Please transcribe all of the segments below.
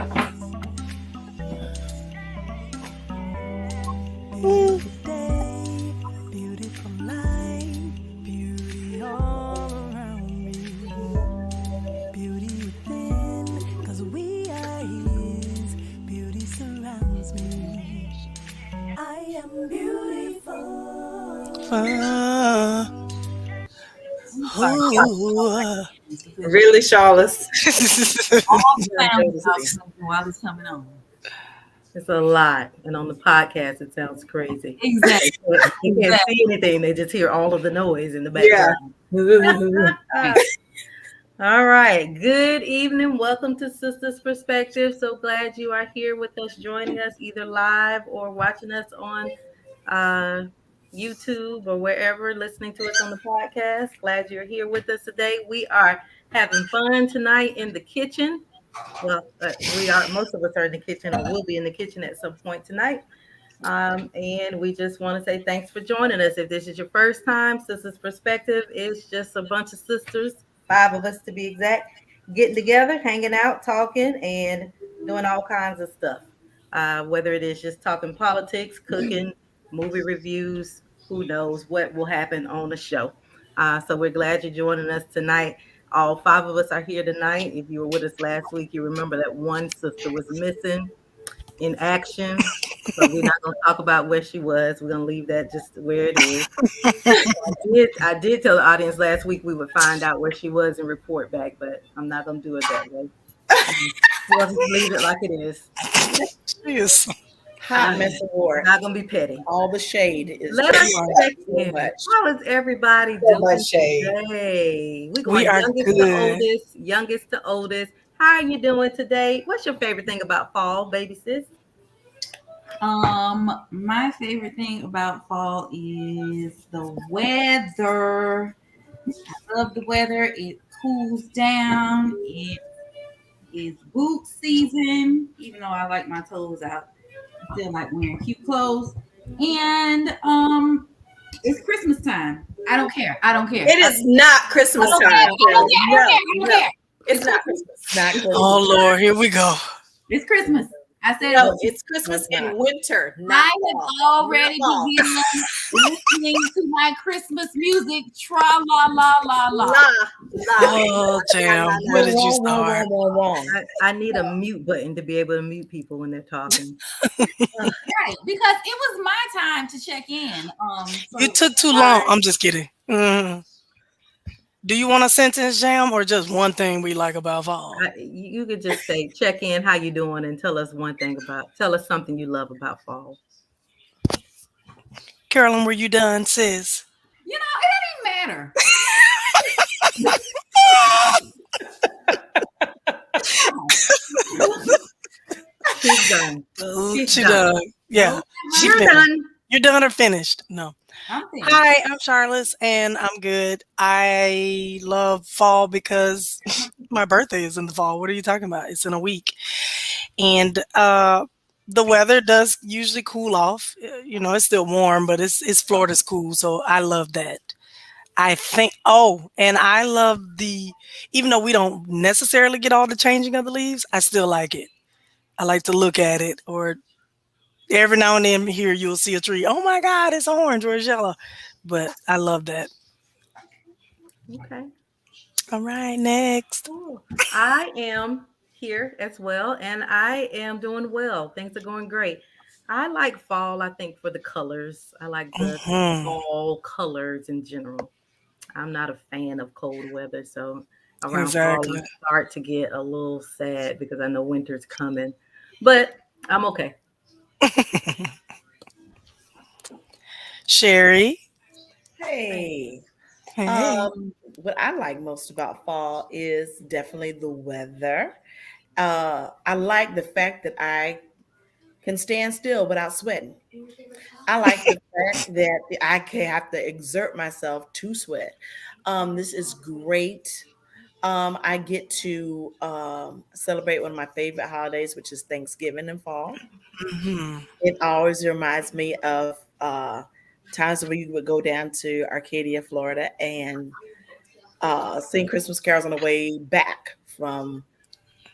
Day, beautiful life, beauty all around me, beauty within, 'cause we are His, beauty surrounds me. I am beautiful. Really, Charles? All the sounds while it's coming on. It's a lot, and on the podcast, it sounds crazy. Exactly. You can't see anything; they just hear all of the noise in the background. Yeah. All right. Good evening. Welcome to Sistas Perspective. So glad you are here with us, joining us either live or watching us on YouTube or wherever, listening to us on the podcast. Glad you're here with us today. We are having fun tonight in the kitchen. Well, most of us are in the kitchen or will be in the kitchen at some point tonight. And we just want to say thanks for joining us. If this is your first time, Sisters Perspective is just a bunch of sisters, 5 of us to be exact, getting together, hanging out, talking, and doing all kinds of stuff. Whether it is just talking politics, cooking, movie reviews, who knows what will happen on the show. So we're glad you're joining us tonight. All 5 of us are here tonight. If you were with us last week, you remember that one sister was missing in action. So we're not going to talk about where she was. We're going to leave that just where it is. I did tell the audience last week we would find out where she was and report back, but I'm not going to do it that way. We'll just leave it like it is. Yes. Hot mess of war. Not going to be petty. All the shade is Let us check so in. much. How is everybody So doing much shade. today? We're We going are youngest good. to oldest, youngest to oldest. How are you doing today? What's your favorite thing about fall, baby sis? My favorite thing about fall is the weather. I love the weather. It cools down. It is boot season. Even though I like my toes out, I still like wearing cute clothes. And it's Christmas time. I don't care. It is not Christmas time. I don't care. It's not Christmas. Not Christmas. Oh Lord, here we go. It's Christmas. I said No, it's Christmas in winter. I have already begun listening to my Christmas music. Tra la la la la. Oh damn! Where did you start? I need a mute button to be able to mute people when they're talking. Right, because it was my time to check in. You took too long. I'm just kidding. Do you want a sentence, Jam, or just one thing we like about fall? You could just say, check in, how you doing, and tell us tell us something you love about fall. Carolyn, were you done, sis? You know, it didn't matter. She's done. She's done. Yeah. You're done. You're done or finished? No. Hi, I'm Charlotte, and I'm good. I love fall because my birthday is in the fall. What are you talking about? It's in a week. And the weather does usually cool off. You know, it's still warm, but it's Florida's cool, so I love that. I think, and I love even though we don't necessarily get all the changing of the leaves, I still like it. I like to look at it, or every now and then here you'll see a tree. Oh my God, it's orange or it's yellow. But I love that. Okay. All right, next. Cool. I am here as well, and I am doing well. Things are going great. I like fall, I think, for the colors. I like the fall colors in general. I'm not a fan of cold weather, so around fall I start to get a little sad because I know winter's coming. But I'm okay. Sherry. Hey. What I like most about fall is definitely the weather. I like the fact that I can stand still without sweating. I like the fact that I can have to exert myself to sweat. This is great. I get to celebrate one of my favorite holidays, which is Thanksgiving in fall. Mm-hmm. It always reminds me of times when we would go down to Arcadia, Florida, and sing Christmas carols on the way back from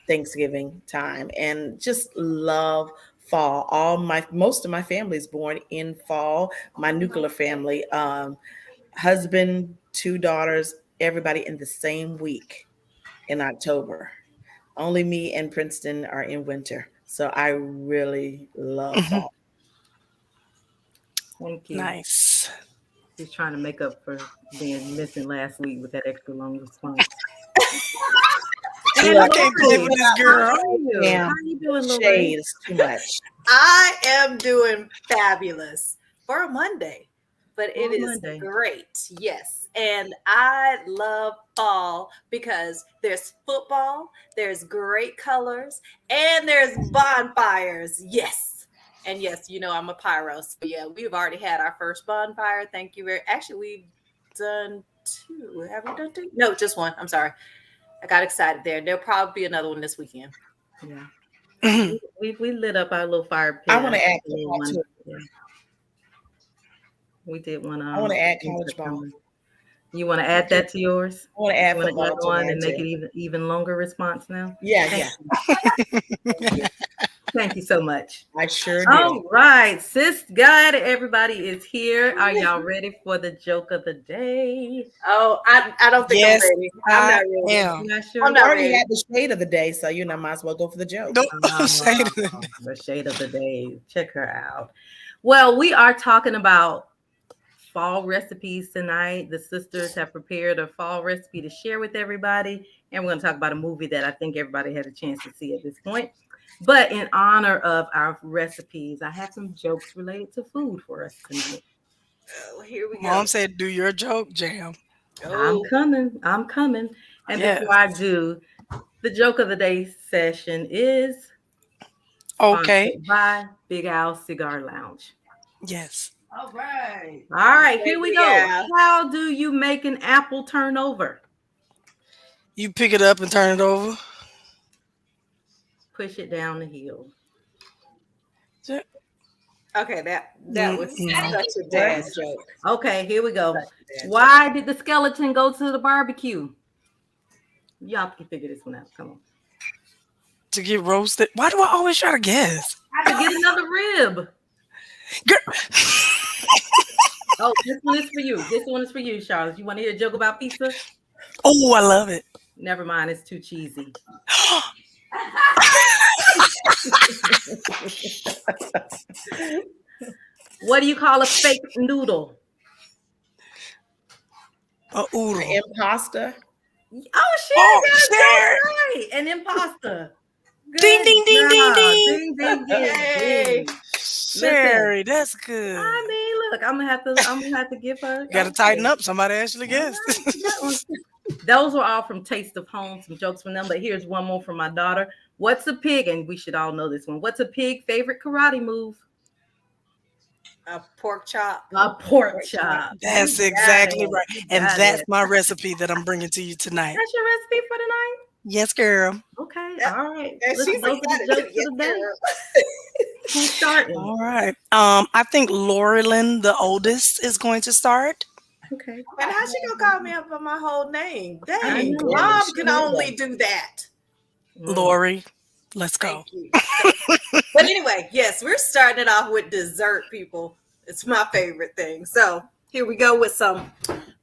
Thanksgiving time, and just love fall. Most of my family is born in fall. My nuclear family, husband, 2 daughters, everybody in the same week in October. Only me and Princeton are in winter. So I really love Mhm. fall. Thank you. Nice. She's trying to make up for being missing last week with that extra long response. And I Look, can't play with Lori, this how girl. are you? How damn, you doing, Lori? shade is too much. I am doing fabulous for a Monday, but it On is Monday. great. Yes. And I love fall because there's football, there's great colors, and there's bonfires. Yes. And yes, I'm a pyro. So yeah, we've already had our first bonfire. Thank you very actually we've done two. Have we done two? No, just one. I'm sorry. I got excited there. There'll probably be another one this weekend. Yeah. Mhm. We lit up our little fire I pit. want to add A little football one. too. Yeah. We did one I want to add in college ball. September. You want to add that to yours? I want to You add want to add football to on mine and make too. it even longer response now? Yeah, Thank yeah. you. Thank you. Thank you so much. I sure All do. right, sis, God, everybody is here. Are y'all ready for the joke of the day? Oh, I don't think I'm Yes, ready. I'm I not ready. am. You not I'm sure? We not already ready. had the shade of the day, so might as well go for the joke. Nope. Shade. The shade of the day. Check her out. Well, we are talking about fall recipes tonight. The sisters have prepared a fall recipe to share with everybody. And we're going to talk about a movie that I think everybody had a chance to see at this point. But in honor of our recipes, I have some jokes related to food for us tonight. Oh, here we go. Mom said, "Do your joke, Jam." I'm Oh, coming. I'm coming. And Yes. before I do, the joke of the day session is Okay. sponsored by Big Al Cigar Lounge. Yes. All right. All right, okay, here we Big go. Al. How do you make an apple turnover? You pick it up and turn it over. Push it down the hill. Ja- Okay, that was No. such a What? dad joke. Okay, here we go. Such a dad joke. Why did the skeleton go to the barbecue? Y'all can figure this one out. Come on. To get roasted. Why do I always try to guess? To get another rib. Girl. Oh, this one is for you. This one is for you, Charlotte. You want to hear a joke about pizza? Oh, I love it. Never mind, it's too cheesy. What do you call a fake noodle? A oodle. Imposter. Oh, shit, Oh, got a shit. joke right. An imposter. Good Ding, ding, ding, ding, job. ding. Ding, ding, ding, Yay. ding. Sherry, that's good. I mean, look, I'm gonna have to give her. You got to tighten up. Somebody actually guessed. That one. Those were all from Taste of Home, some jokes from them. But here's one more from my daughter. What's a pig? And we should all know this one. What's a pig favorite karate move? A pork chop. A pork chop. That's You got exactly it. right. You And got that's it. my recipe that I'm bringing to you tonight. That's your recipe for tonight? Yes, girl. Okay, Yeah. all right. And Listen, she's those are the excited jokes to of the get day. there. Who's starting? All right. I think Laureline, the oldest, is going to start. Okay. And how she gonna call me up by my whole name? I Dang, know. mom can She only knows. do that. Lori, let's go. Thank you. But anyway, yes, we're starting it off with dessert, people. It's my favorite thing. So here we go with some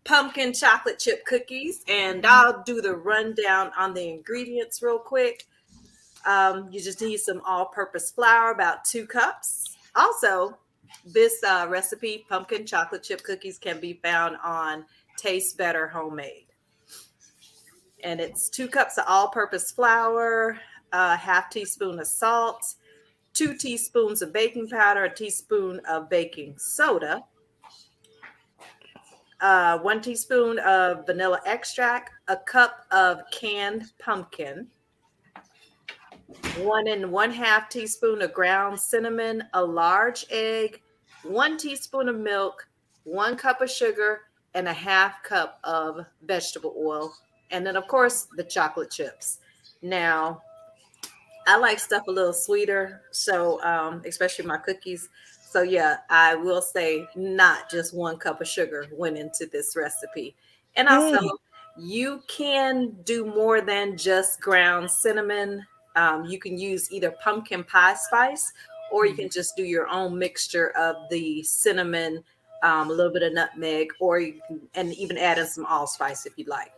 pumpkin chocolate chip cookies, and I'll do the rundown on the ingredients real quick. You just need some all-purpose flour, about 2 cups. Also, this recipe, pumpkin chocolate chip cookies, can be found on Taste Better Homemade. And it's 2 cups of all-purpose flour, a half teaspoon of salt, 2 teaspoons of baking powder, a teaspoon of baking soda, 1 teaspoon of vanilla extract, a cup of canned pumpkin, 1 1/2 teaspoon of ground cinnamon, a large egg, 1 teaspoon of milk, 1 cup of sugar, and a half cup of vegetable oil. And then, of course, the chocolate chips. Now, I like stuff a little sweeter, so especially my cookies. So yeah, I will say not just 1 cup of sugar went into this recipe. And also, you can do more than just ground cinnamon. You can use either pumpkin pie spice, or you can just do your own mixture of the cinnamon, a little bit of nutmeg, or you can, and even add in some allspice if you'd like.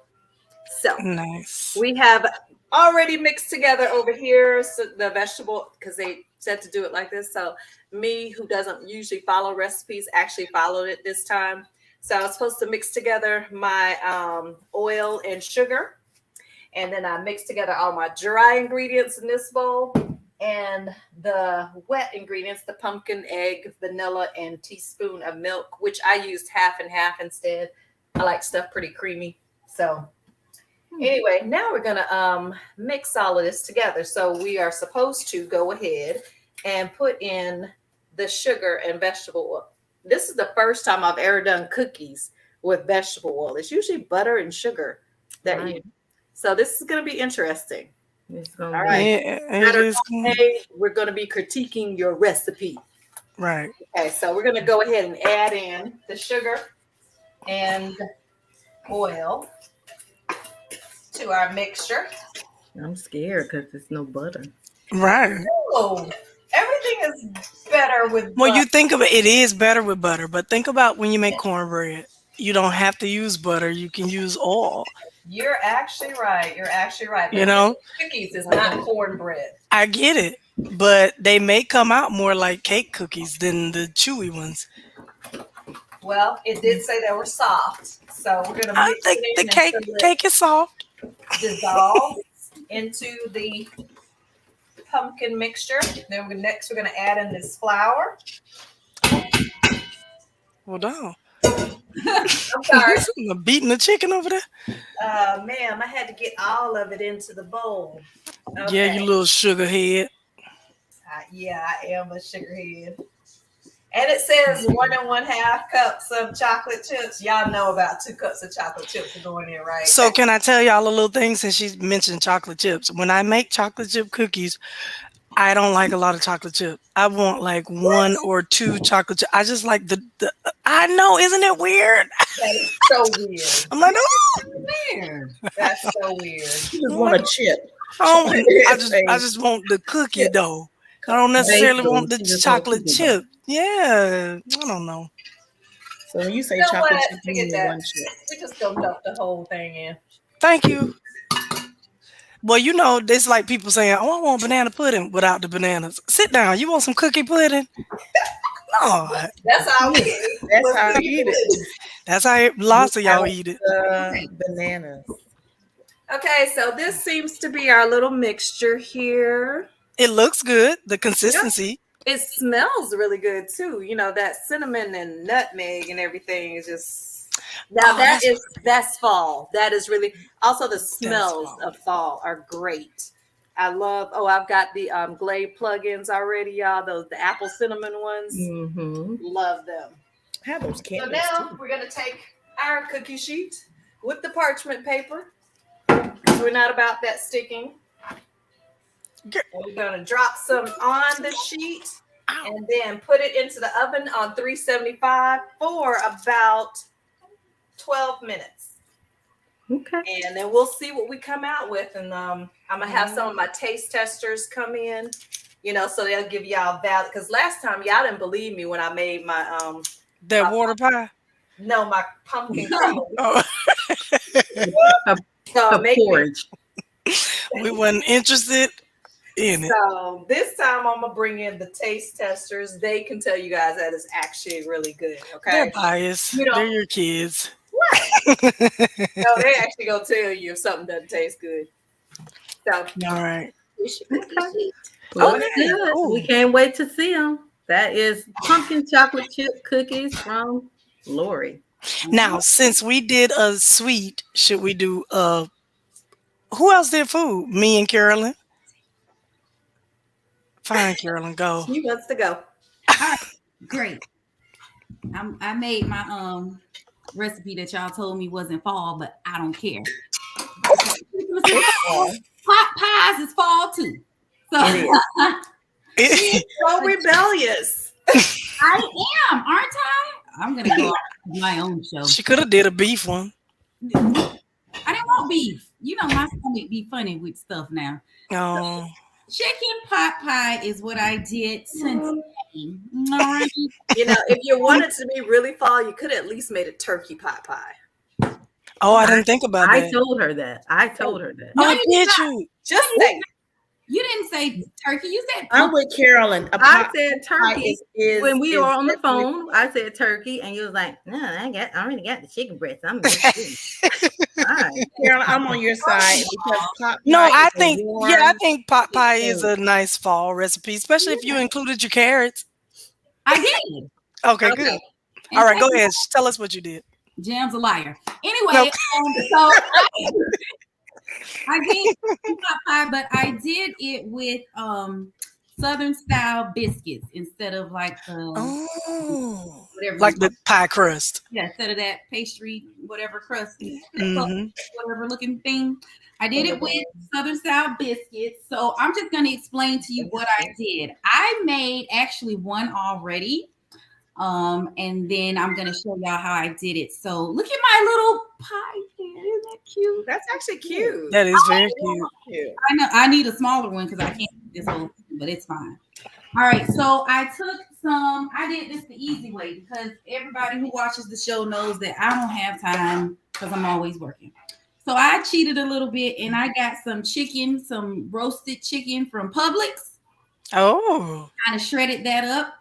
So Nice. we have already mixed together over here the vegetable, because they said to do it like this. So me, who doesn't usually follow recipes, actually followed it this time. So I was supposed to mix together my oil and sugar. And then I mixed together all my dry ingredients in this bowl and the wet ingredients, the pumpkin, egg, vanilla, and teaspoon of milk, which I used half and half instead. I like stuff pretty creamy. So anyway, now we're going to mix all of this together. So we are supposed to go ahead and put in the sugar and vegetable oil. This is the first time I've ever done cookies with vegetable oil. It's usually butter and sugar that Right. you. So this is going to be interesting. It's gonna All be- right. Yeah, We're going to be critiquing your recipe. right. Okay, so we're going to go ahead and add in the sugar and oil to our mixture. I'm scared because there's no butter. Right. Oh, everything is better with Well, butter. you think of it, it is better with butter, but think about when you make cornbread. You don't have to use butter. You can use oil. You're actually right. You're actually right. You know? Cookies is not cornbread. I get it, but they may come out more like cake cookies than the chewy ones. Well, it did say they were soft, so we're going to I mix think it the in cake until it cake is soft. dissolves into the pumpkin mixture. Then next we're going to add in this flour. Hold on. I'm sorry. I'm beating the chicken over there. Ma'am, I had to get all of it into the bowl. Yeah, Okay. you little sugar head. Yeah, I am a sugarhead. And it says 1 1/2 cups of chocolate chips. Y'all know about 2 cups of chocolate chips are going in, right? So can I tell y'all a little thing since she mentioned chocolate chips? When I make chocolate chip cookies, I don't like a lot of chocolate chip. I want like 1 or 2 chocolate chip. I just like the I know, isn't it weird? That is so weird. I'm like, oh, Weird. That's so weird. You just want a chip. I just want the cookie dough. I don't necessarily Bagel. want the She just want chocolate cookie chip. Yeah, I don't know. So when you say You know chocolate what? chip, you Forget mean that. 1 chip. We just gonna dump the whole thing in. Thank you. Well, you know, it's like people saying, "Oh, I want banana pudding" without the bananas. Sit down. You want some cookie pudding? No, That's how we eat. That's how you eat it. that's how lots of y'all eat it. Bananas. Okay, so this seems to be our little mixture here. It looks good. The consistency. It smells really good too. You know, that cinnamon and nutmeg and everything is just now Oh, that's fall. That is really also the smells fall. of fall are great. I love I've got the Glade plugins already, y'all. The apple cinnamon ones. Mm-hmm. Love them. I have those So candles now too. we're gonna take our cookie sheet with the parchment paper. We're not about that sticking. Get- And we're gonna drop some on the sheet and then put it into the oven on 375 for about 12 minutes. Okay. And then we'll see what we come out with. And I'm gonna have some of my taste testers come in, you know, so they'll give y'all valid. Because last time y'all didn't believe me when I made my That water pie. my pumpkin cream. Oh, So A make me. porridge. we wasn't interested in it. So this time I'm gonna bring in the taste testers. They can tell you guys that it's actually really good. Okay. They're biased. You know- They're your kids. No, they actually gonna tell you if something doesn't taste good. So All right. we should be good. Looks Okay. good. Ooh. We can't wait to see them. That is pumpkin chocolate chip cookies from Lori. Now, since we did a sweet, should we do who else did food? Me and Carolyn. Fine, Carolyn, go. She wants to go. Great. I made my recipe that y'all told me wasn't fall, but I don't care. Pot pies is fall too. So So rebellious. I am, aren't I? I'm gonna go on my own show. She could have did a beef one. I didn't want beef. You know my stomach be funny with stuff now. Oh, Chicken pot pie is what I did today. All right. If you wanted to be really fall, you could at least made a turkey pot pie. Oh, I didn't think about I that. told her that. I told her that. No, Oh, you did not. you? Just say You didn't say turkey. You said I'm pumpkin. with Carolyn. I said Pie turkey is when we were on the definitely- phone. I said turkey, and you was like, "No, I already got the chicken breast. I'm just kidding." All right. Carolyn, I'm on your side because pot No, pie I is a think warm. I think pot pie is thing. a nice fall recipe, especially if you included your carrots. I did. Okay, good. okay. And All right, go take- ahead. Tell us what you did. Jam's a liar. Anyway, Nope. so I did pot pie, but I did it with Southern style biscuits instead of like the Oh, whatever like the pie crust. yeah, instead of that pastry whatever crust Hmm. whatever looking thing. I did it with Southern style biscuits. So I'm just going to explain to you what I did. I made actually one already. And then I'm going to show y'all how I did it. So look at my little pie there. Isn't that cute? That's actually cute. That is very cute. I know I need a smaller one because I can't eat this whole thing, but it's fine. All right, so I took some. I did this the easy way because everybody who watches the show knows that I don't have time because I'm always working. So I cheated a little bit and I got some chicken, some roasted chicken from Publix. Oh, Kind of shredded that up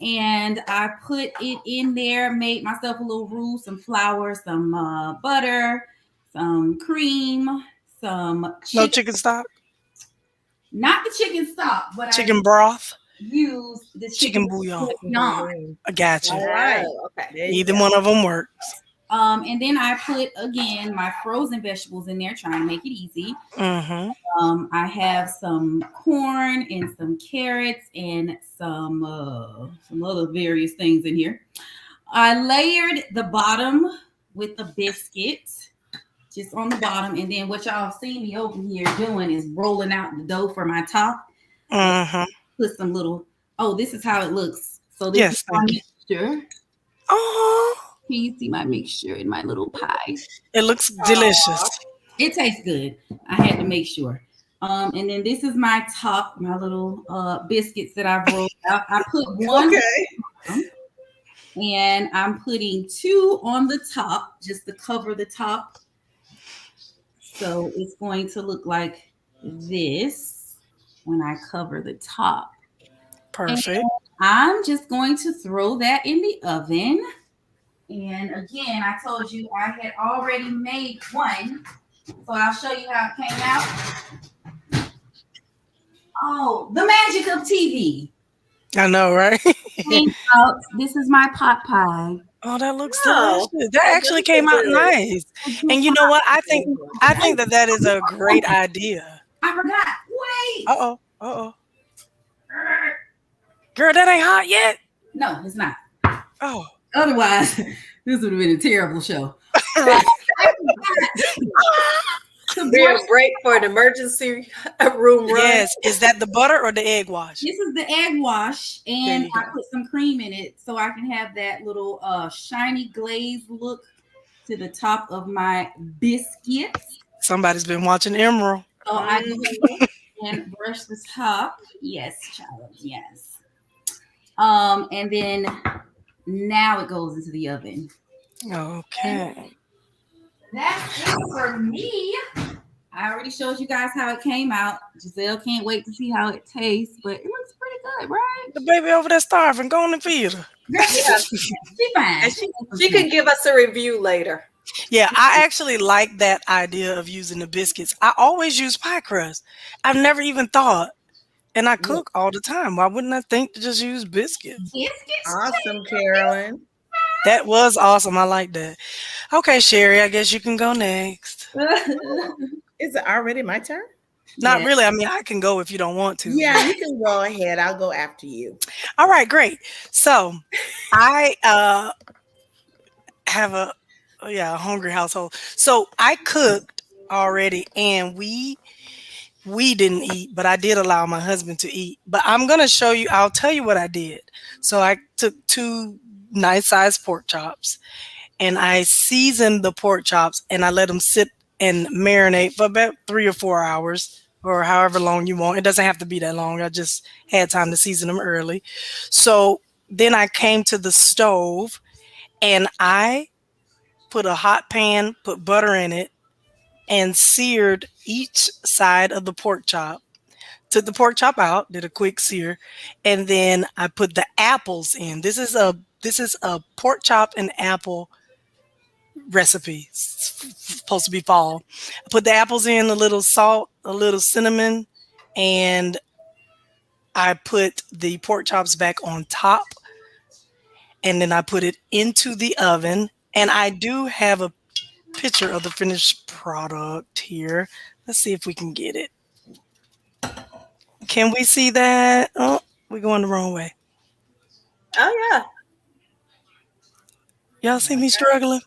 and I put it in there, made myself a little roux, some flour, some butter, some cream, some no chicken. chicken stock, Not the chicken stock, but chicken broth, use the chicken chicken bouillon. I got you. All right. Okay. Either one of them works. And then I put again my frozen vegetables in there, trying to make it easy. Mm-hmm. I have some corn and some carrots and some other various things in here. I layered the bottom with the biscuit, just on the bottom, and then what y'all see me over here doing is rolling out the dough for my top. Mm-hmm. Put some little. Oh, this is how it looks. So this is my mixture. Oh, Can you see my mixture in my little pie? it looks delicious. It tastes good. I had to make sure. And then this is my top, my little biscuits that I've rolled out. I put one, and I'm putting two on the top just to cover the top. So it's going to look like this when I cover the top. Perfect. And I'm just going to throw that in the oven. And again, I told you I had already made one. So I'll show you how it came out. Oh, the magic of TV. I know, right? Came out. This is my pot pie. Oh, that looks delicious. That actually came out nice. And you know what? I think that is a great idea. I forgot. Wait. Uh-oh. Girl, that ain't hot yet. No, it's not. Oh. Otherwise, this would have been a terrible show. Be a break for an emergency room run. Yes. Is that the butter or the egg wash? This is the egg wash, and I go. put some cream in it so I can have that little shiny glaze look to the top of my biscuits. Somebody's been watching Emerald. So I go and brush the top. Yes, child. Yes. And then now it goes into the oven. Okay. That's it for me. I already showed you guys how it came out. Giselle can't wait to see how it tastes, but it looks pretty good, right? The baby over there starving. Go on and feed her. Girl, she fine. And she can give us a review later. Yeah, I actually like that idea of using the biscuits. I always use pie crust. I've never even thought. And I cook all the time. Why wouldn't I think to just use biscuits? Awesome, Carolyn. That was awesome. I like that. Okay, Sherry, I guess you can go next. Is it already my turn? Not really. I mean, I can go if you don't want to. Yeah, you can go ahead. I'll go after you. All right, great. So I have a hungry household. So I cooked already and we didn't eat, but I did allow my husband to eat. But I'm going to show you, I'll tell you what I did. So I took 2 nice sized pork chops and I seasoned the pork chops and I let them sit and marinate for about 3 or 4 hours or however long you want. It doesn't have to be that long. I just had time to season them early. So then I came to the stove and I put a hot pan, put butter in it, and seared each side of the pork chop. Took the pork chop out, did a quick sear, and then I put the apples in. This is a pork chop and apple recipe. It's supposed to be fall. I put the apples in, a little salt, a little cinnamon, and I put the pork chops back on top, and then I put it into the oven. And I do have a picture of the finished product here. Let's see if we can get it. Can we see that? Oh, we're going the wrong way. Oh yeah, Y'all see me struggling?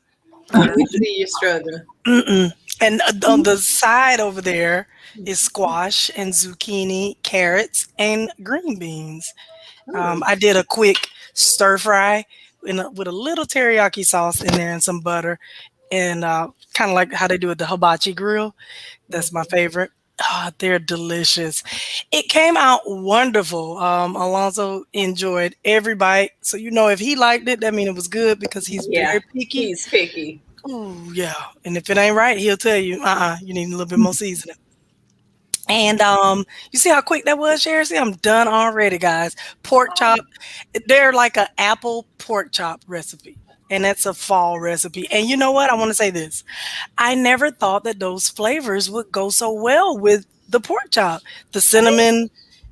I see you struggling. Mm-mm. And on the side over there is squash and zucchini, carrots, and green beans. I did a quick stir fry with a little teriyaki sauce in there and some butter, and kind of like how they do at the hibachi grill. That's my favorite. Ah, they're delicious. It came out wonderful. Alonzo enjoyed every bite. So, if he liked it, that means it was good because he's Yeah, very picky. he's picky. Oh, yeah. And if it ain't right, he'll tell you, you need a little bit more seasoning. And you see how quick that was, Sherry? See, I'm done already, guys. Pork chop. They're like an apple pork chop recipe. And that's a fall recipe. And you know what? I want to say this. I never thought that those flavors would go so well with the pork chop, the cinnamon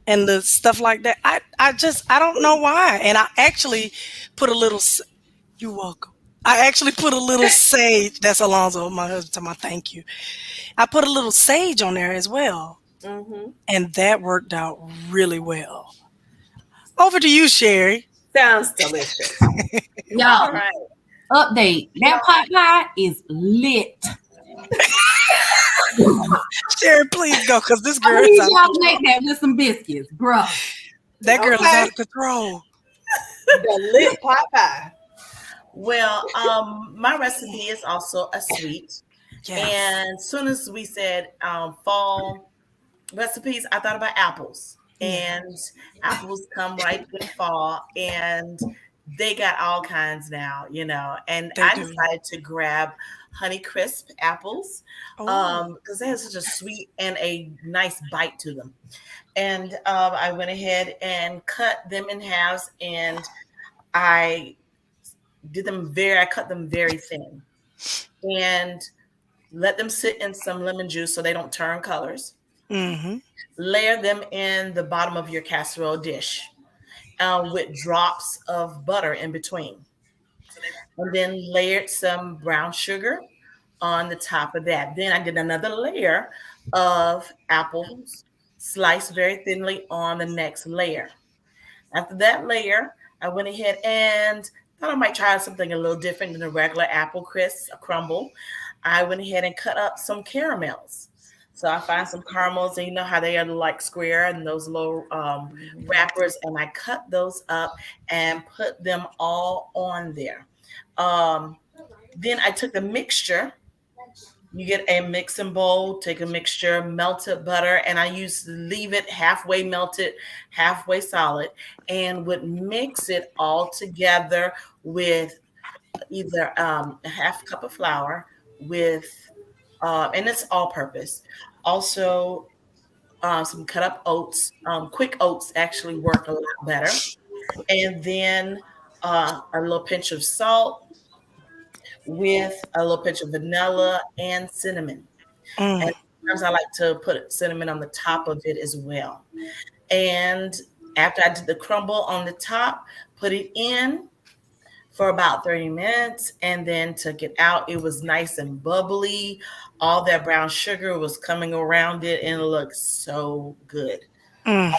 and the stuff like that. I don't know why. And I actually put a little, you're welcome. I actually put a little sage. That's Alonzo, my husband, to my thank you. I put a little sage on there as well. Mm-hmm. And that worked out really well. Over to you, Sherry. Sounds delicious. Y'all, All right. update. That pot pie is lit. Sherry, please go, because this girl I is need out y'all of to make that with some biscuits, bro. That girl is Okay. out of control. The lit pot pie. Well, my recipe is also a sweet. Yes. And as soon as we said fall recipes, I thought about apples. And apples come ripe in fall, and they got all kinds now, And They I do. decided to grab Honey Crisp apples Oh. because they have such a sweet and a nice bite to them. And I went ahead and cut them in halves, and I I cut them very thin, and let them sit in some lemon juice so they don't turn colors. Mm-hmm. Layer them in the bottom of your casserole dish with drops of butter in between. And then layered some brown sugar on the top of that. Then I did another layer of apples sliced very thinly on the next layer. After that layer, I went ahead and thought I might try something a little different than a regular apple crisp, a crumble. I went ahead and cut up some caramels. So I find some caramels, and you know how they are like square and those little wrappers, and I cut those up and put them all on there. Um, then I took the mixture. You get a mixing bowl, take a mixture, melted butter, and I used to leave it halfway melted, halfway solid, and would mix it all together with either a half cup of flour with, and it's all purpose. Also, some cut up oats. Quick oats actually work a lot better. And then a little pinch of salt with a little pinch of vanilla and cinnamon. Mm. And sometimes I like to put cinnamon on the top of it as well. And after I did the crumble on the top, put it in for about 30 minutes and then took it out. It was nice and bubbly. All that brown sugar was coming around it and it looked so good. Mm.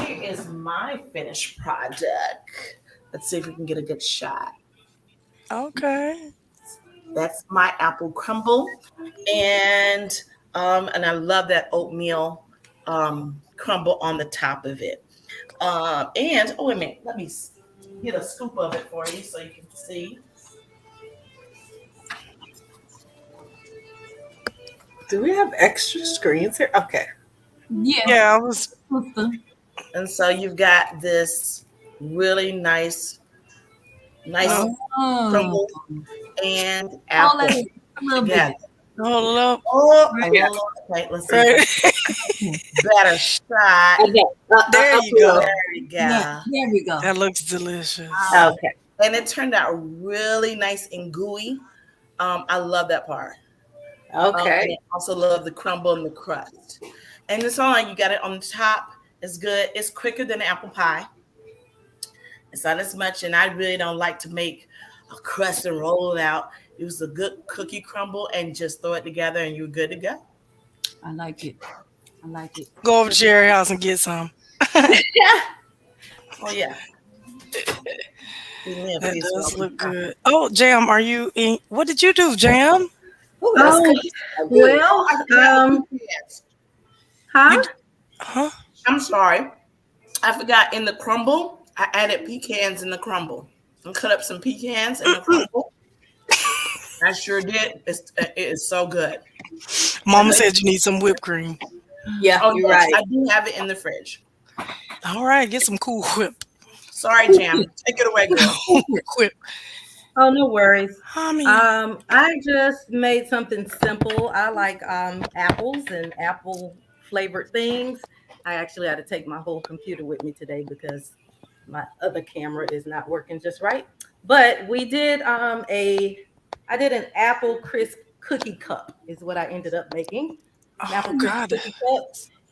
Here is my finished product. Let's see if we can get a good shot. Okay. That's my apple crumble. And I love that oatmeal crumble on the top of it. And oh wait a minute, let me get a scoop of it for you so you can see. Do we have extra screens here? Okay. Yeah. Yeah, I was. Sister. And so you've got this really nice Oh, Oh. crumble and Hold apple that a little together. bit. hold up. Oh, Right. okay. Let's see if I Right. can better shot. Okay. There you There go. you Yeah, go. there we go. That looks delicious. Okay. And it turned out really nice and gooey. I love that part. And Okay. I also love the crumble and the crust. And it's all like you got it on the top. It's good. It's quicker than apple pie. It's not as much, and I really don't like to make a crust and roll it out. Use a good cookie crumble and just throw it together, and you're good to go. I like it. I like it. Go over to Jerry house and get some. Yeah. Oh yeah. Give me a That piece does of look good. Oh, Jam, are you in? What did you do, Jam? Oh, those Oh, cookies are good. well, I forgot the pecans. huh? Huh? I'm sorry. I forgot in the crumble, I added pecans in the crumble. And cut up some pecans in the crumble. I sure did. It is so good. Mama said you need some whipped cream. Yeah, Oh, you're yes, right. I do have it in the fridge. All right, get some Cool Whip. Sorry, Jam. Take it away, girl. Whip. Oh, no worries. I mean, I just made something simple. I like apples and apple flavored things. I actually had to take my whole computer with me today because my other camera is not working just right. But we did I did an apple crisp cookie cup is what I ended up making. An apple oh crisp God, cookie cup.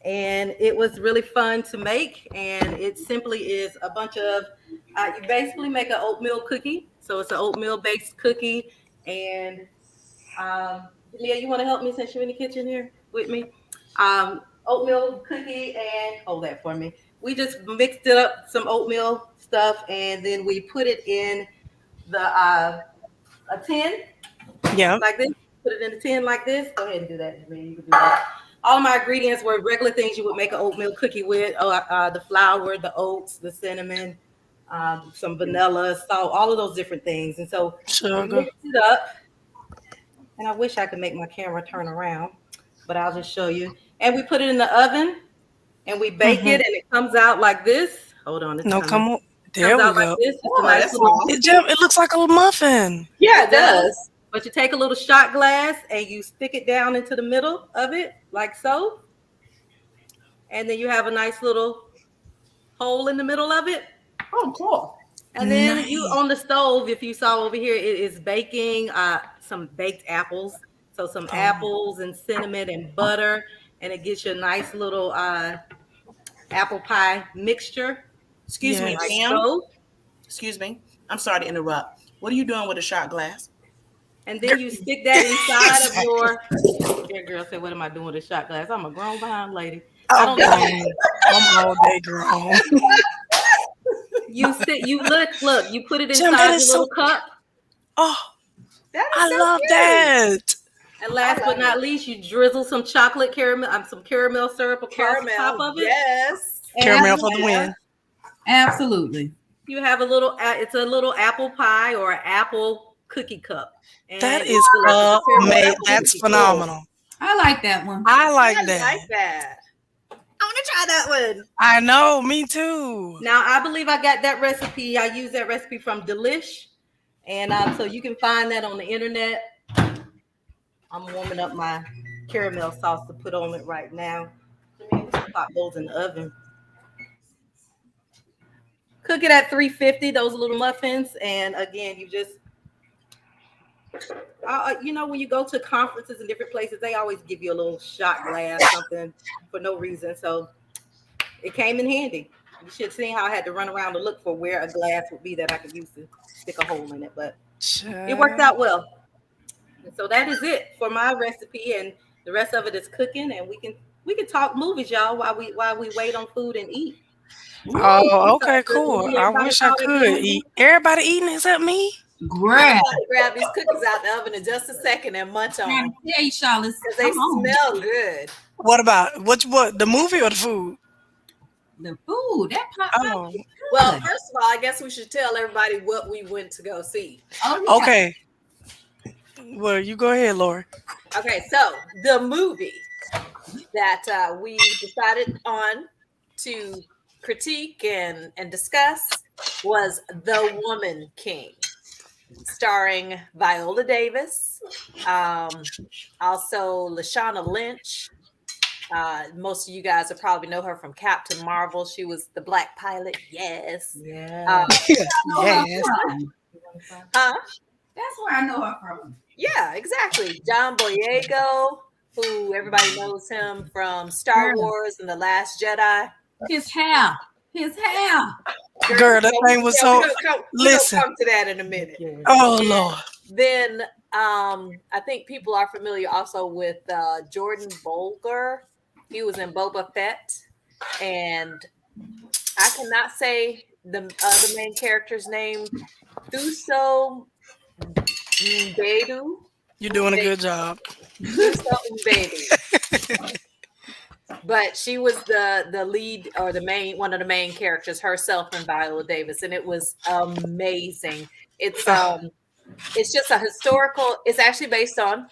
And it was really fun to make. And it simply is a bunch of you basically make an oatmeal cookie. So it's an oatmeal based cookie. And Leah, you want to help me since you're in the kitchen here with me? Oatmeal cookie and hold that for me. We just mixed it up some oatmeal stuff and then we put it in the a tin yeah, like this. Put it in a tin like this. Go ahead and do that, Jermaine. You can do that. All of my ingredients were regular things you would make an oatmeal cookie with: the flour, the oats, the cinnamon, some vanilla, salt, all of those different things. And so we sugar. mixed it up. And I wish I could make my camera turn around, but I'll just show you. And we put it in the oven and we bake Mm-hmm. it, and it comes out like this. Hold on, it's No, coming. come on. It There comes we out like go. this. It's a Oh, nice that's little nice. It looks like a little muffin. Yeah, it does. But you take a little shot glass and you stick it down into the middle of it, like so. And then you have a nice little hole in the middle of it. Oh, cool. And then Nice. you on the stove, if you saw over here, it is baking some baked apples. So some Oh. apples and cinnamon and butter. And it gives you a nice little apple pie mixture. Excuse me, Yes. Jam. So, Excuse me. I'm sorry to interrupt. What are you doing with a shot glass? and then you stick that inside of your girl said, what am I doing with a shot glass? I'm a grown behind lady. I I'm don't know. grown. I'm all day grown. Look, you put it Jim, inside that your is little so. cup. Oh, That is I so love cute. that. And last but not least, you drizzle some chocolate caramel, some caramel syrup across the top Caramel. of it. Yes. Caramel for the win. Absolutely. You have a little, it's a little apple pie or an apple cookie cup. And That it's is delicious. It's caramel amazing. apple That's cookie cup. phenomenal. I like that one. I like I that. like that. I want to try that one. I know, me too. Now, I believe I got that recipe. I use that recipe from Delish. And so you can find that on the internet. I'm warming up my caramel sauce to put on it right now. Let me pop those in the oven. Cook it at 350, those little muffins. And again, you just, when you go to conferences and different places, they always give you a little shot glass, something for no reason. So it came in handy. You should see how I had to run around to look for where a glass would be that I could use to stick a hole in it. But it worked out well. And so that is it for my recipe, and the rest of it is cooking. And we can talk movies, y'all, while we wait on food and eat. Oh, okay, cool. I Everybody wish I saw that could movie? eat. Everybody eating except me? I'm Grab. about to grab these cookies out the oven in just a second and munch on Trying them to tell you, Charlotte, because they come on. smell good. What about what the movie or the food? The food. That pop. Oh, Well, first of all, I guess we should tell everybody what we went to go see. Oh, yeah. okay. Well, you go ahead, Lori. Okay, so the movie that we decided on to critique and discuss was The Woman King, starring Viola Davis, um, also Lashana Lynch. Most of you guys will probably know her from Captain Marvel. She was the black pilot. Yes. Yeah. Know her Yes. from. Huh? That's where I know her from. Yeah, exactly. John Boyega, who everybody knows him from Star Girl, Wars and The Last Jedi. his hair. His hair. Girl, Girl, that thing was yeah, so. we're gonna Listen. come to that in a minute. Yes. Oh Lord. Then I think people are familiar also with Jordan Bolger. He was in Boba Fett, and I cannot say the other main character's name. Thuso Mbedu. You're doing a good job. Thuso Mbedu. But she was the lead or the main one of the main characters herself and Viola Davis, and it was amazing. It's just a historical. It's actually based on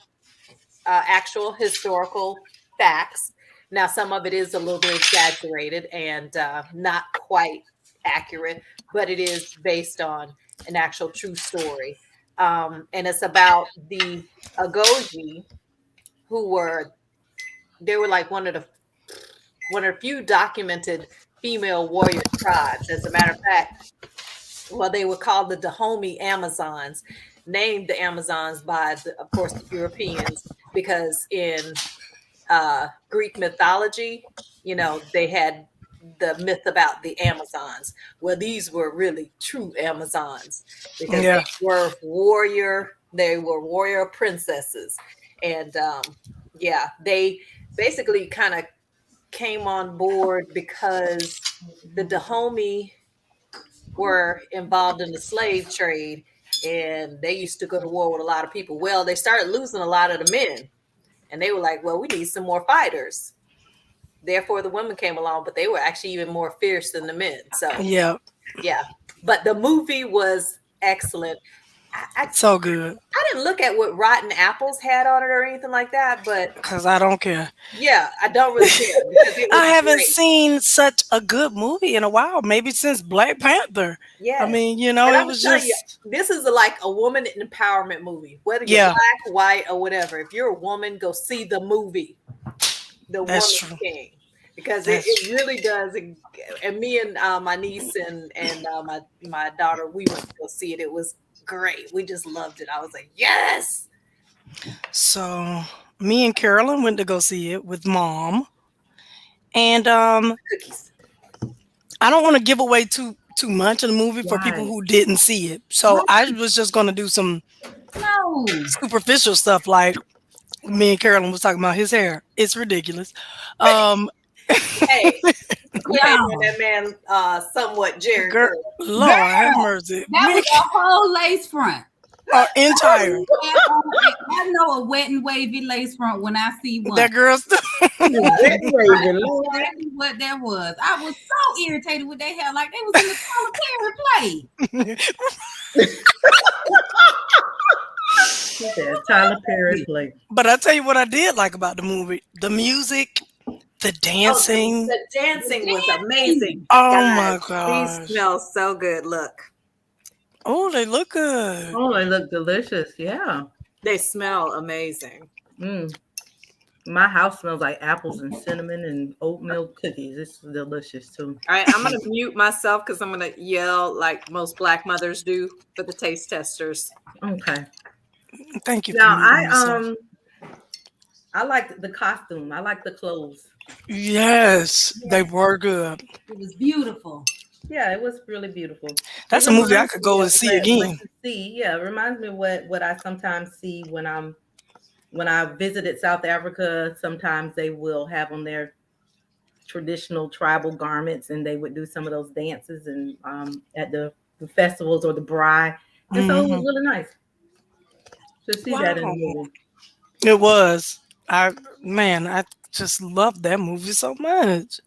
actual historical facts. Now, some of it is a little bit exaggerated and not quite accurate, but it is based on an actual true story. And it's about the Agoji, who were they were like one of the few documented female warrior tribes. As a matter of fact, well, they were called the Dahomey Amazons, named the Amazons by, of course, the Europeans, because in Greek mythology, they had the myth about the Amazons. Well, these were really true Amazons because Yeah. they were warrior princesses. And yeah, they basically kind of came on board because the Dahomey were involved in the slave trade and they used to go to war with a lot of people. Well, they started losing a lot of the men and they were like, well, we need some more fighters. Therefore, the women came along, but they were actually even more fierce than the men. So, Yeah. yeah. But the movie was excellent. So good. I didn't look at what Rotten Apples had on it or anything like that, but Because I don't care. yeah, I don't really care because it was I haven't great. seen such a good movie in a while, maybe since Black Panther. Yeah. I mean, And it I'm was telling you, just. this is like a woman empowerment movie. Whether you're Yeah. black, white, or whatever, if you're a woman, go see the movie, The That's Woman true. King, because That's it really does. And me and my niece and my daughter, we went to go see it. It was great. We just loved it. I was like, yes. So me and Carolyn went to go see it with Mom. And Cookies. I don't want to give away too much of the movie for people Right. who didn't see it. So I was just going to do some No. superficial stuff like me and Carolyn was talking about his hair. It's ridiculous. Hey, quit Yeah. on that man, somewhat Jerry. Girl, Lord have mercy. That was a whole lace front. Entire. I know a wet and wavy lace front when I see one. That girl's Exactly what that was. I was so irritated with their hair, like they was in the Tyler Perry play. Yeah, Tyler Perry play. But I tell you what I did like about the movie. The music, the dancing. The dancing was amazing. Oh Guys, my gosh. These smell so good. Look. Oh, they look good. Oh, they look delicious. Yeah. They smell amazing. Mm. My house smells like apples and cinnamon and oatmeal cookies. It's delicious too. All right, I'm going to mute myself because I'm going to yell like most Black mothers do for the taste testers. Okay. Thank you. Now for muting yourself. I like the costume. I like the clothes. Yes, they were good. It was beautiful. Yeah, it was really beautiful. That's a movie I could go and see again. Yeah, it reminds me of what I sometimes see when I visited South Africa. Sometimes they will have on their traditional tribal garments, and they would do some of those dances and at the festivals or the braai. And so it was really nice to see that in the movie. It was. I just loved that movie so much.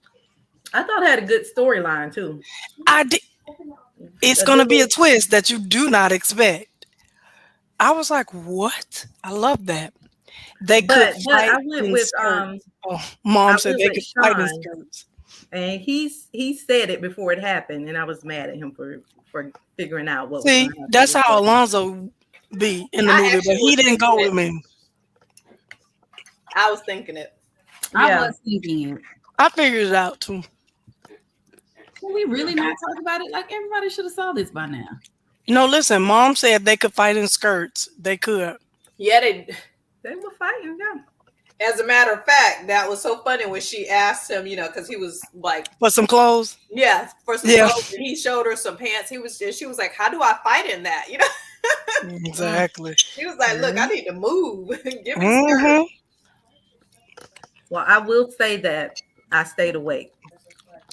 I thought it had a good storyline too. I did. It's going to be a twist that you do not expect. I was like, what? I love that. They could But fight I went in with skirts. Oh, I mom said went they with could fight in Sean, skirts. and he said it before it happened, and I was mad at him for figuring out what was See, going to happen that's how before. Alonzo be in the I movie, but actually he was didn't go thinking with it. me. I was thinking it. I Yeah, was thinking, I figured it out too. can we really not talk about it? Like everybody should have saw this by now. No, listen, mom said they could fight in skirts. They could. Yeah, they were fighting. Yeah, as a matter of fact, that was so funny when she asked him, because he was like, For some clothes. yeah, for some Yeah. clothes, and he showed her some pants. She was like, how do I fight in that? Exactly. He was like, look, I need to move. Give me skirt. Mm-hmm. well, I will say that I stayed awake.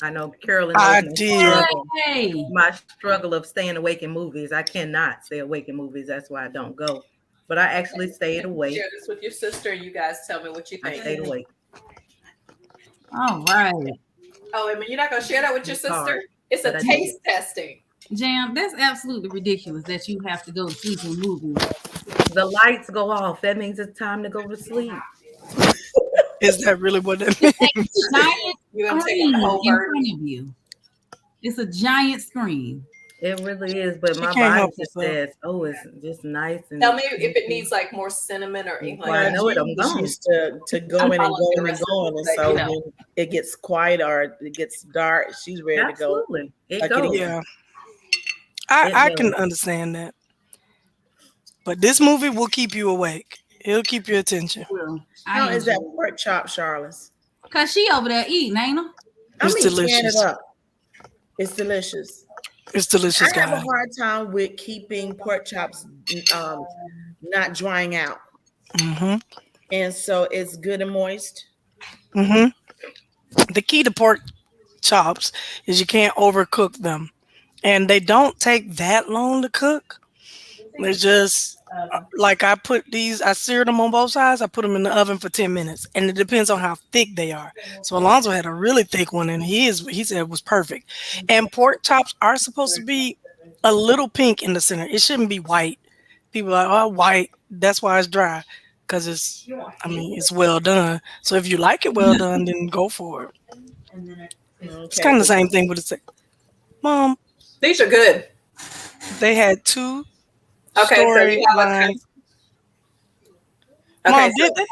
I know Carolyn knows I did. Hey, my struggle of staying awake in movies. I cannot stay awake in movies. That's why I don't go. But I actually stayed awake. Share this with your sister. You guys tell me what you I think. stayed awake. all right, Oh, I mean, you're not gonna share that with your It's sister? hard, It's a but I did. taste testing. Jam. That's absolutely ridiculous that you have to go to sleep in movies. The lights go off. That means it's time to go to sleep. Is that really what that means? Giant You're gonna take screen a in whole front bird. of you. It's a giant screen. It really is, but She my can't body help just herself. says, "Oh, it's just nice." And Tell me if it needs like more cinnamon or anything Well, like I that. know it. I'm Jean is gone. used to going and going and going, and so when it gets quiet or it gets dark, she's ready to go. Absolutely, it Like it goes. is. Yeah. It I can does. understand that. But this movie will keep you awake. It'll keep your attention. Well, How I is that pork chop, Charles? Cause she over there eating, ain't her? It's tearing delicious. it up. It's delicious. It's delicious, I have a guys. hard time with keeping pork chops not drying out, Mm-hmm. and so it's good and moist. Mm-hmm. The key to pork chops is you can't overcook them. And they don't take that long to cook. They're just like I seared them on both sides. I put them in the oven for 10 minutes. And it depends on how thick they are. So Alonzo had a really thick one and he said it was perfect. And pork chops are supposed to be a little pink in the center. It shouldn't be white. People are like, oh, white. That's why it's dry. Because it's well done. So if you like it well done, then go for it. It's Okay, kind of the same thing with the Mom, These are good. they had two Okay, so you have a storylines. okay. Mom, So did they?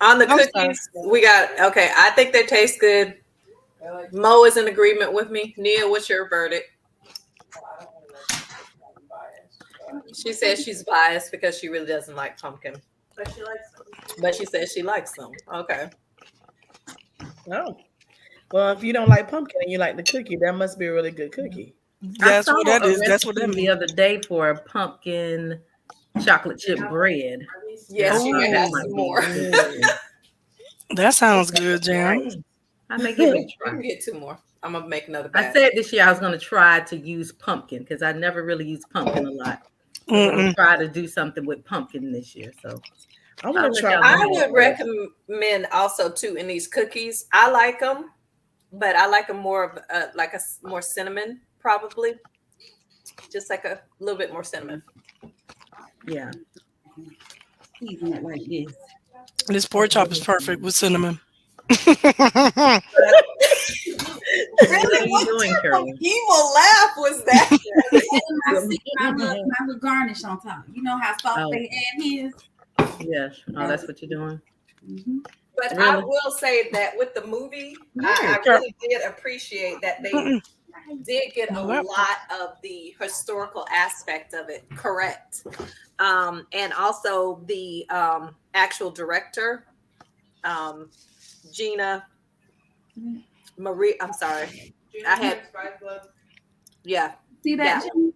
on the I'm sorry. cookies, we got okay. I think they taste good. Mo is in agreement with me. Nia, what's your verdict? She says she's biased because she really doesn't like pumpkin, but she says she likes them. Okay. Oh, well, if you don't like pumpkin and you like the cookie, that must be a really good cookie. That's I what saw that a is. That's what that recipe the means. other day for a pumpkin chocolate chip bread. Yes, And you I might thought have that some might be more. good. That sounds good, Jam. I may give it a You try. can get two more. I'm gonna make another I batch. said this year I was going to try to use pumpkin because I never really used pumpkin a lot. So I'm going to Mm-mm. try to do something with pumpkin this year. So I want I'll to let try. y'all know I how would it goes. recommend also too in these cookies. I like them, but I like them more of like more cinnamon, probably, just like a little bit more cinnamon. Yeah. Season it like this. This pork chop is perfect with cinnamon. What are you doing, Carolyn? Evil laugh was that? And my little garnish on top. You know how soft Oh. they add his? Yes. Oh, that's what you're doing? Mm-hmm. But I Really? will say that with the movie, Yeah. I really did appreciate that they Mm-mm. did get a No, lot of the historical aspect of it correct. And also the actual director, Gina Marie. I'm sorry. I had, yeah. See that? Yeah. Jim?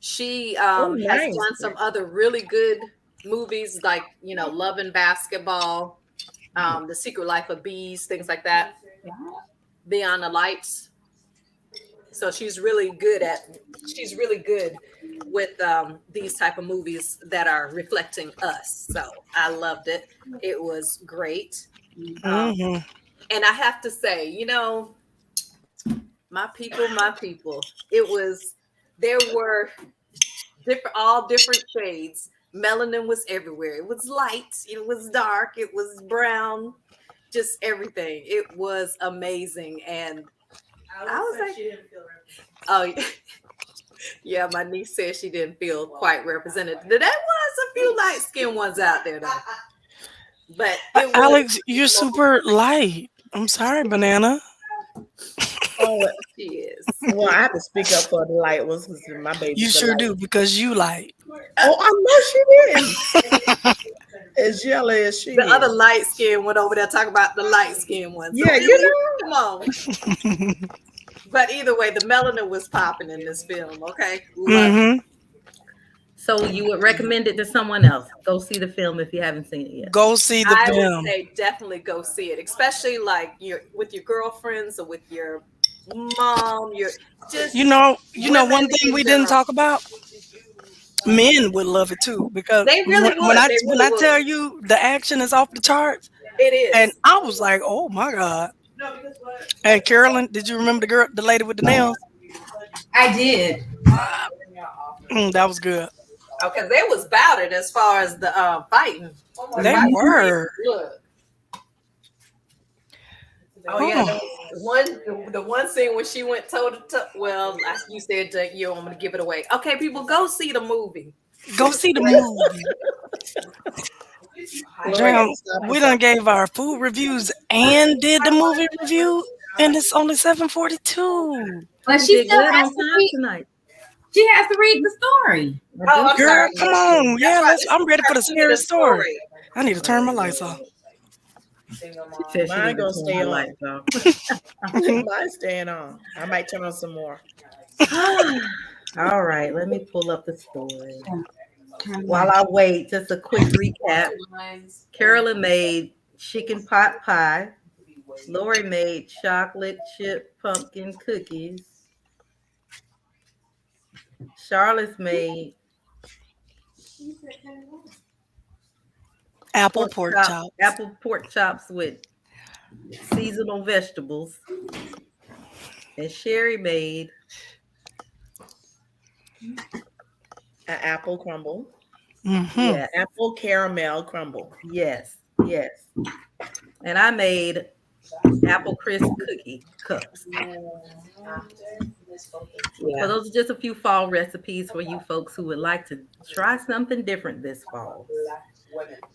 She nice. has done some other really good movies like, Love and Basketball, The Secret Life of Bees, things like that. Beyond the Lights. So she's really good with these type of movies that are reflecting us. So I loved it. It was great. Mm-hmm. And I have to say, my people, there were different, all different shades. Melanin was everywhere. It was light, it was dark, it was brown, just everything. It was amazing. And I was like, oh, yeah, my niece said she didn't feel quite represented. There was a few light skinned ones out there, though. But it was. Alex, you're super light. I'm sorry, Banana. Oh, She is. well, I have to speak up for the light ones because my baby's You the sure light. do because you light. Oh, I know she didn't. As yellow as she The is. other light skinned one over there talking about the light skinned one. So Yeah, really, come on. But either way, the melanin was popping in this film. Okay, love it. So you would recommend it to someone else? Go see the film if you haven't seen it yet. Go see the I would film. say definitely go see it, especially like with your girlfriends or with your mom. Your just One women thing we in didn't general. talk about. Men would love it too because They really when would. I They when really I would. tell you the action is off the charts, It is. and I was like, oh my god. And Carolyn, did you remember the lady with the nails? I did. That was good. Okay, they was about it as far as the fighting. They were. Look. Oh yeah, the one scene when she went toe to toe. Well, you said you I'm gonna give it away. Okay, people, go see the movie. Go see the movie. Damn, we done gave our food reviews and did the movie review, and it's only 7:42. But You she did still good has on to time read. tonight. She has to read the story. Oh, I'm Girl, sorry. come on. That's Yeah, right. I'm ready for the This is scary the story. I need to turn my lights off. She said she Mine didn't gonna turn stay her on. lights off. Mine's staying on. I might turn on some more. All right, let me pull up the story. While I wait, just a quick recap. Carolyn made chicken pot pie. Lori made chocolate chip pumpkin cookies. Charlotte made Apple pork chops. apple pork chops with seasonal vegetables. And Sherry made An apple crumble. yeah, Apple caramel crumble. yes. And I made apple crisp cookie cups. So those are just a few fall recipes for you folks who would like to try something different this fall.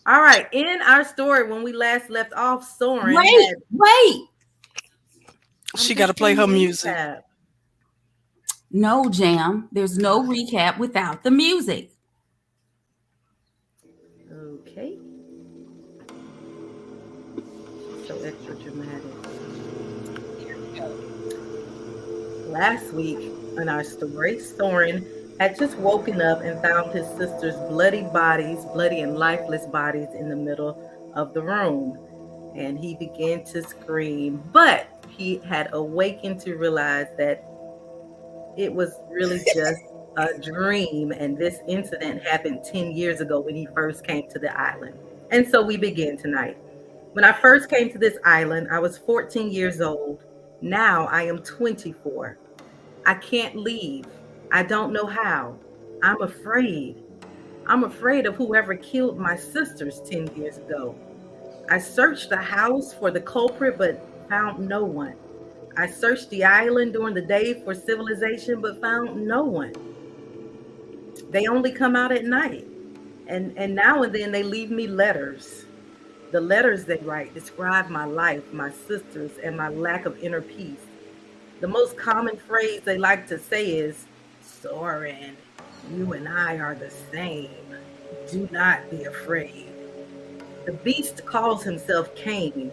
All right, in our story, when we last left off, Soren Wait. She got to play her music. No, Jam. There's no recap without the music. Okay. So extra dramatic. Last week in our story, Soren had just woken up and found his sister's bloody and lifeless bodies in the middle of the room. And he began to scream, but he had awakened to realize that it was really just a dream. And this incident happened 10 years ago when he first came to the island. And so we begin tonight. When I first came to this island, I was 14 years old. Now I am 24. I can't leave. I don't know how. I'm afraid. I'm afraid of whoever killed my sisters 10 years ago. I searched the house for the culprit, but found no one. I searched the island during the day for civilization, but found no one. They only come out at night. And now and then they leave me letters. The letters they write describe my life, my sisters, and my lack of inner peace. The most common phrase they like to say is, Soren, you and I are the same. Do not be afraid. The beast calls himself Cain.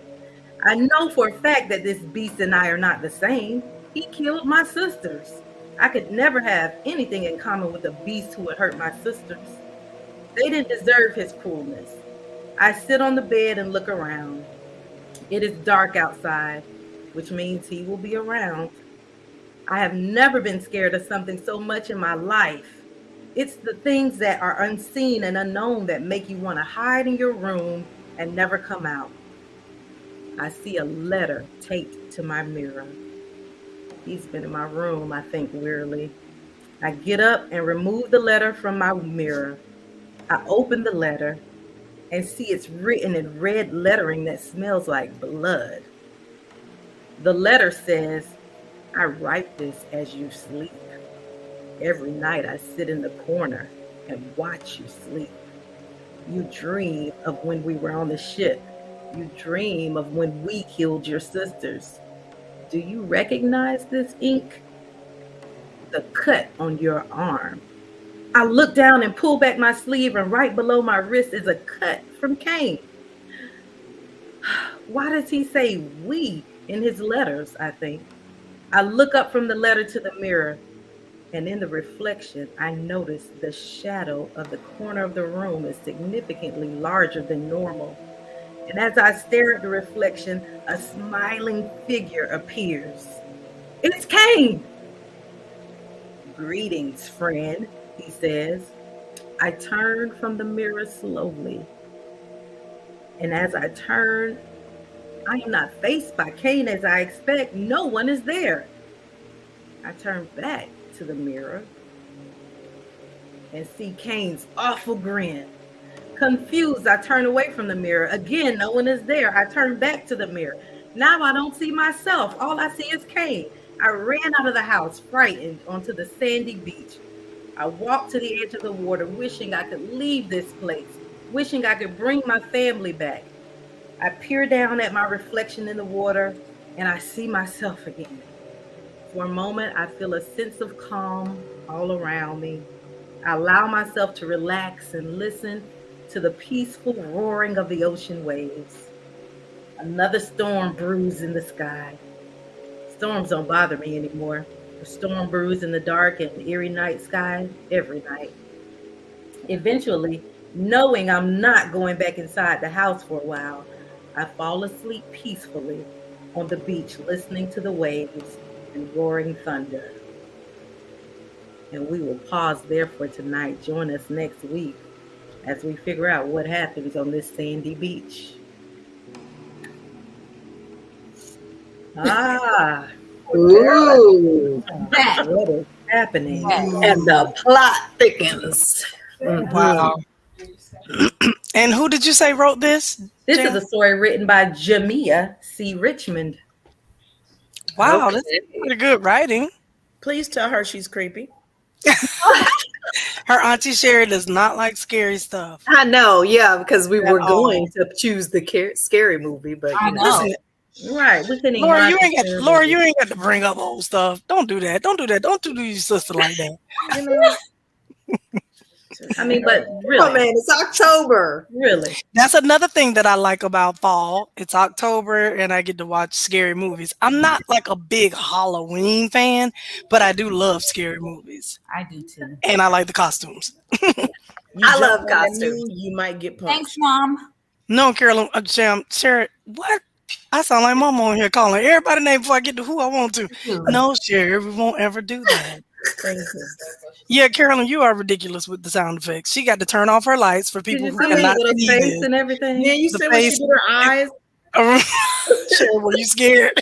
I know for a fact that this beast and I are not the same. He killed my sisters. I could never have anything in common with a beast who would hurt my sisters. They didn't deserve his cruelness. I sit on the bed and look around. It is dark outside, which means he will be around. I have never been scared of something so much in my life. It's the things that are unseen and unknown that make you want to hide in your room and never come out. I see a letter taped to my mirror. He's been in my room, I think wearily. I get up and remove the letter from my mirror. I open the letter and see it's written in red lettering that smells like blood. The letter says, I write this as you sleep. Every night I sit in the corner and watch you sleep. You dream of when we were on the ship. You dream of when we killed your sisters. Do you recognize this ink? The cut on your arm. I look down and pull back my sleeve, and right below my wrist is a cut from Cain. Why does he say we in his letters? I think. I look up from the letter to the mirror, and in the reflection, I notice the shadow of the corner of the room is significantly larger than normal. And as I stare at the reflection, a smiling figure appears. It's Cain. Greetings, friend, he says. I turn from the mirror slowly. And as I turn, I am not faced by Cain as I expect. No one is there. I turn back to the mirror and see Cain's awful grin. Confused, I turn away from the mirror. Again, no one is there. I turn back to the mirror. Now I don't see myself. All I see is Cain. I ran out of the house, frightened, onto the sandy beach. I walked to the edge of the water, wishing I could leave this place, wishing I could bring my family back. I peer down at my reflection in the water, and I see myself again. For a moment, I feel a sense of calm all around me. I allow myself to relax and listen to the peaceful roaring of the ocean waves. Another storm brews in the sky. Storms don't bother me anymore. The storm brews in the dark and eerie night sky every night. Eventually, knowing I'm not going back inside the house for a while, I fall asleep peacefully on the beach, listening to the waves and roaring thunder. And we will pause there for tonight. Join us next week as we figure out what happens on this sandy beach. Ah, Ooh. what is happening? And the plot thickens. Wow. And who did you say wrote this? This Jan? is a story written by Jamia C. Richmond. Wow, that's pretty good writing. Please tell her she's creepy. Her auntie Sherry does not like scary stuff. I know, yeah, because we were At all. going to choose the scary movie, but I you know. know. Listen, Right. We couldn't even Laura, watch you a ain't got scary Laura, movie. you ain't got to bring up old stuff. Don't do that. Don't do that. Don't do your sister like that. You know? I mean, but Oh really, man, it's October. really. That's another thing that I like about fall. It's October and I get to watch scary movies. I'm not like a big Halloween fan, but I do love scary movies. I do too. And I like the costumes. You I jump love on that costumes. new, you might get punched. Thanks, Mom. No, Carolyn, Sherry, what? I sound like Mama on here calling everybody name before I get to who I want to. No, Sherry, we won't ever do that. Thank you. Yeah, Carolyn, you are ridiculous with the sound effects. She got to turn off her lights for Did people you who see her cannot little see face this. and everything? Yeah, you The said when she face- did her eyes. Sherry, were you scared?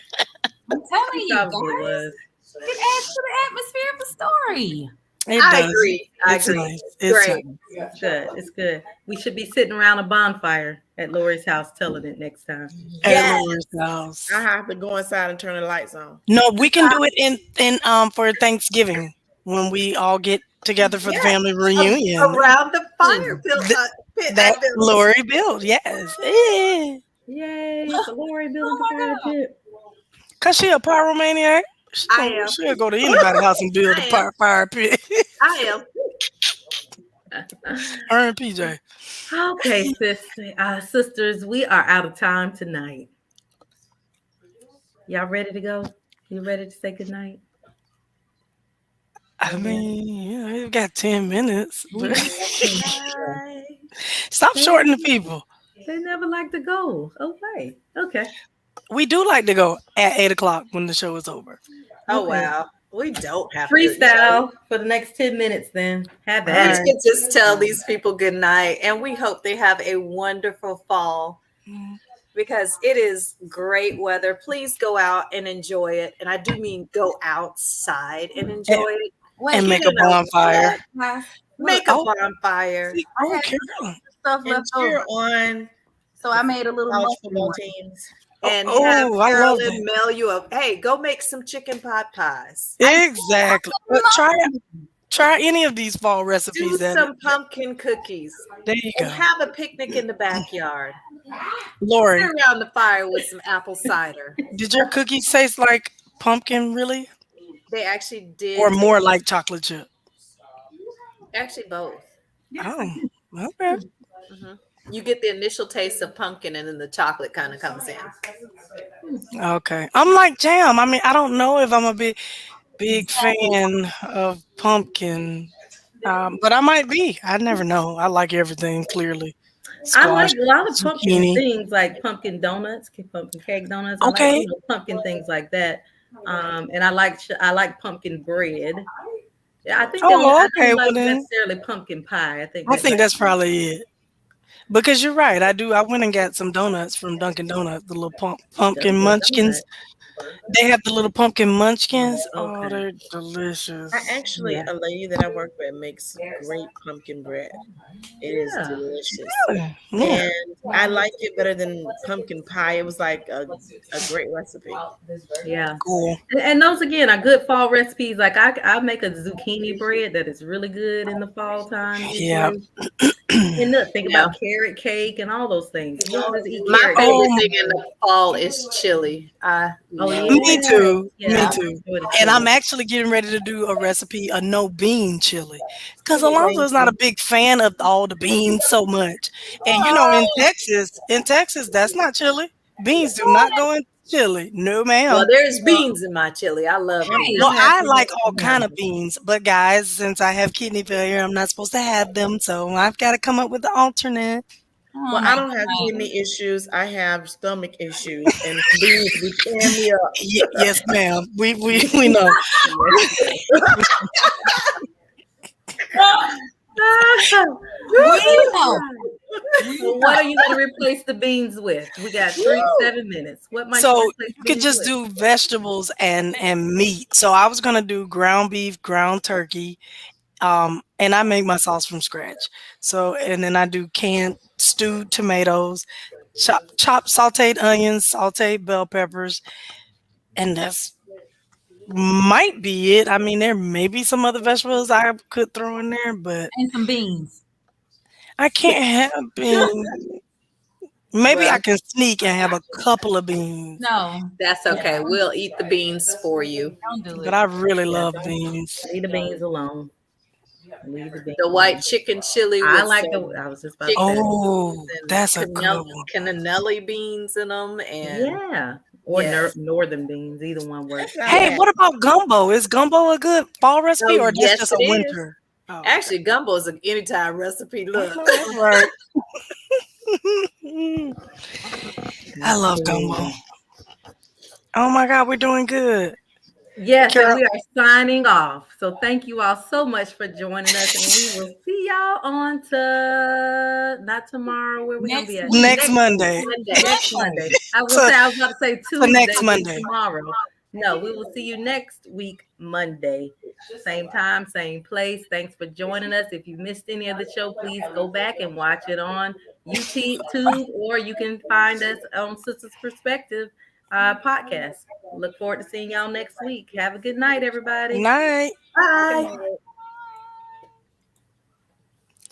I'm telling She you, guys. probably was. It adds to the atmosphere of the story. It I does. agree. I It's agree. nice. It's Great. nice. It's good. It's good. We should be sitting around a bonfire at Lori's house telling it next time. At Yes. Laura's house. I have to go inside and turn the lights on. No, we can do it in for Thanksgiving when we all get together for the Yes. family reunion. Around the fire pit. That Lori built, yes. Yeah. Yay! For Lori building Oh the my fire pit. Cause she a pyromaniac. I am. She'll go to anybody's house and build I a am. fire pit. I am. Her and PJ. Okay, sisters, we are out of time tonight. Y'all ready to go? You ready to say goodnight? I mean, yeah, we've got 10 minutes. Bye. Stop shorting the people. They never like to go away. Okay. We do like to go at 8 o'clock when the show is over. Oh Okay. wow. We don't have to Freestyle for the next 10 minutes then. Have We at it. can just tell these people good night, and we hope they have a wonderful fall because it is great weather. Please go out and enjoy it, and I do mean go outside and enjoy it. And Wait, make a Get in a bonfire. guys, look, make a Oh, bonfire. see, I oh, had Carolyn. stuff And left cheer over, on so the I made a little college mushroom football one. teams. Oh, And have oh, I love Carolyn that. mail you a hey, go make some chicken pot pies. I Exactly. But try any of these fall Do recipes some pumpkin cookies there you and go. have a picnic in the backyard. Sit Lori, around the fire with some apple cider. did your cookies taste like pumpkin really? They actually Or did more like chocolate chip? actually both. Yes, I Oh, did. okay. Hmm. You get the initial taste of pumpkin, and then the chocolate kind of comes in. Okay. I'm like jam. I mean, I don't know if I'm a big Exactly. fan of pumpkin. But I might be. I never know. I like everything clearly. I Squash, like a lot of pumpkin zucchini. things like pumpkin donuts, pumpkin cake donuts. I like, Okay. pumpkin things like that. And I like pumpkin bread. Yeah, Oh, I don't okay. Well like then, necessarily pumpkin pie. I think I that think might that's probably it. Because you're right. I do. I went and got some donuts from Dunkin' Donuts. The little pumpkin Dunkin' munchkins. Donut. They have the little pumpkin munchkins. Oh, Okay. they're I delicious. actually, Yeah. a lady that I work with makes great pumpkin bread. It is Yeah. delicious. Yeah. And I like it better than pumpkin pie. It was like a great recipe. Yeah. Cool. And those again are good fall recipes. Like I make a zucchini bread that is really good in the fall time Yeah. usually. And look, think Yeah. about carrot cake and all those things. You don't just eat My carrot cake. favorite Oh, thing in the fall is chili. I Oh love me it. yeah. too. Yeah, Me I too. enjoy the And I'm chili. actually getting ready to do a recipe, a no bean chili. Because Alonzo Thank is not a you. big fan of all the beans so much. And you know, Oh, In Texas, that's not chili. Beans do not go in chili. No, Well, ma'am. there's Well, beans in my chili. I love right. Well, I'm beans. I happy like that all you have kind of it. beans, but guys, since I have kidney failure, I'm not supposed to have them, so I've got to come up with the alternate. Oh Well, my I don't have God. kidney issues. I have stomach issues, and beans be tearing me up. Yes, ma'am. We know. Yes. We know. So We what know. are you going to replace the beans with? We got Woo! 7 minutes. What might you So replace you could beans just with? do vegetables and meat. So I was gonna do ground beef, ground turkey, and I make my sauce from scratch. So and then I do canned stewed tomatoes, chopped sautéed onions, sautéed bell peppers, and that's might be it. I mean, there may be some other vegetables I could throw in there, but And some beans. I can't have beans. Maybe I Well, can sneak and have a couple of beans, No, that's yeah, okay. We'll eat the beans for you. don't do but it. I really Yeah, love don't beans. leave the beans alone. Leave the beans The white alone. chicken chili I with like some I was just about to chicken say, Oh, and that's a good one. cannelli beans in them. And yeah. Or yes. northern beans. Either one That works. sounds Hey, Yeah. what good. about gumbo? Is gumbo a good fall recipe Oh, or that's yes, just a it is. winter? Oh, okay. Actually, gumbo is an anytime recipe. I Look. know that's right. I love gumbo. Absolutely. Oh my God, we're doing good. Yes, and Carol, we are signing off. So thank you all so much for joining us, and we will see y'all on to not tomorrow. Where we gonna Next be at week. next next week? Monday. Monday. Next Monday. So, I was about to say so next Tuesday, then Monday. tomorrow. No, we will see you next week Monday, same time, same place. Thanks for joining us. If you missed any of the show, please go back and watch it on YouTube, or you can find us on Sisters Perspective podcast. Look forward to seeing y'all next week. Have a good night, everybody. Night. Good Bye. night.